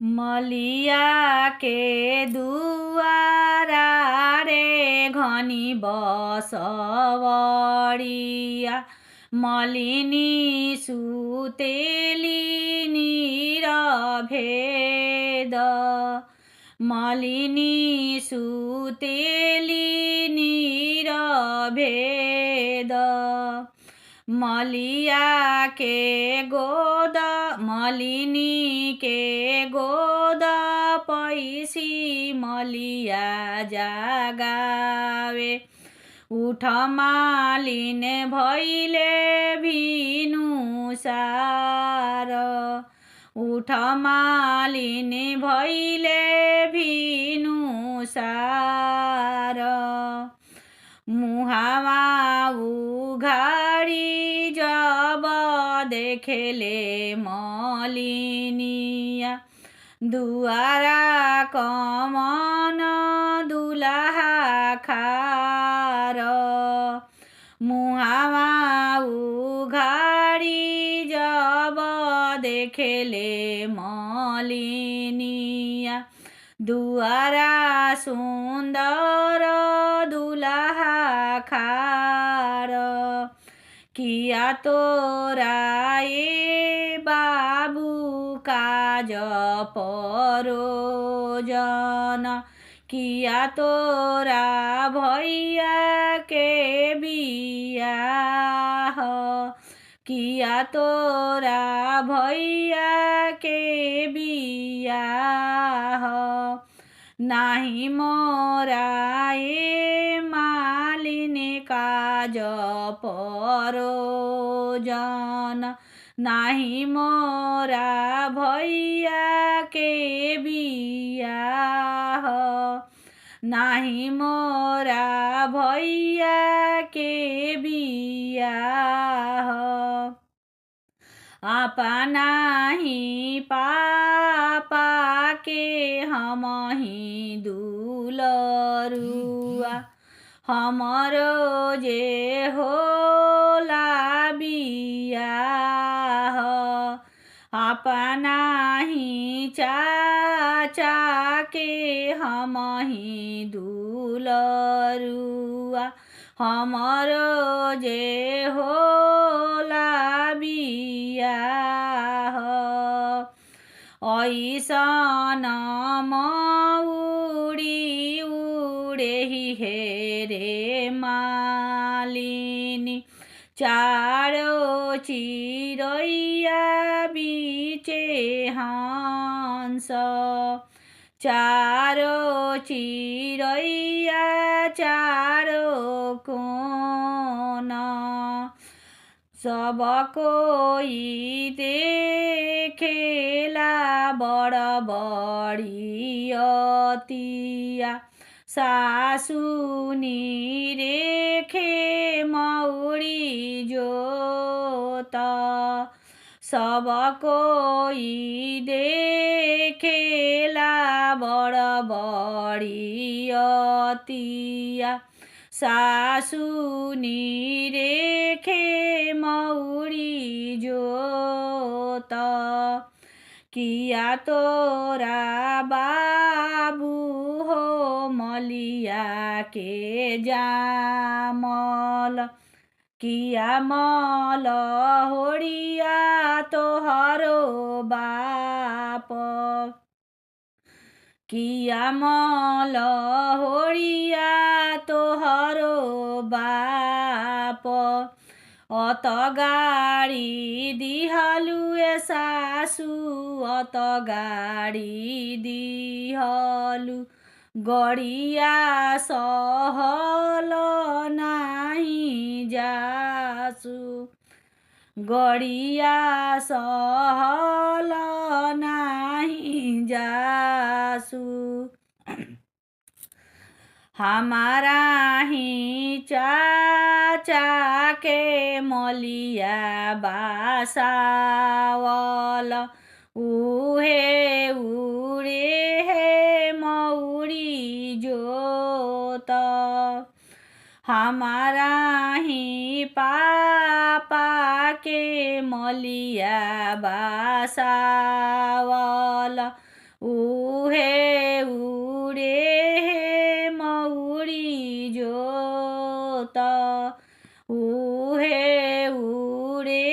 मलिया के दुआरा रे घनी बसवड़िया मलिनी सुतेली निरभेद मलिनी सुतेली निरभेद मलिया के गोद मलिनी के गोद पैसी मलिया जागावे उठ मालिन भैले भिनुसार उठ मालिन भैले भिनुसार मुहावा उघाड़ी जब देखेले मलिनिया दुआरा कमन दुलाहा खार मुहावा उघाड़ी जब देखेले मलिनिया दुआरा सुंदर दुलाहा खार किया तोरा ए बाबू काज परोजन किया तोरा भैया के बियाह किया तोरा भैया के बियाह नाही मोरा ए मालिन काज परोजन नाही मोरा भैया के बियाह नाही मोरा भैया के बियाह अपना ही पापा के हम ही दुलरुआ हमरो जे होला बियाह अपना ही चाचा के हम ही दुलरुआ हमरो जे होला बियाह ऐसन मौड़ी उड़ेही हेरे मालिनी चारो चिरैया बीचे हंस चारो चिरैया चारो कोन सब कोई देखेला बड़ बड़ियतिया सासुनी रेखे मौरी जोत सब कोई देखेला बड़ बड़ियतिया सासुनी रेखे मौरी जोत किया तोरा बाबू हो मलिया के जामल किया मल होड़िया तोहरो बाप किया मल होड़िया तोहरो बाप अत गाड़ी दिहलु ए सासु अत गाड़ी दिहलु गड़िया सहल नाही जासु गड़िया सहल नाही जासु हमारा ही चाचा के मलिया बासावल उहे उड़े है मौरी जोत हमारा ही पापा के मलिया बासावल उहे उड़े हे मौरी जोत उहे उड़े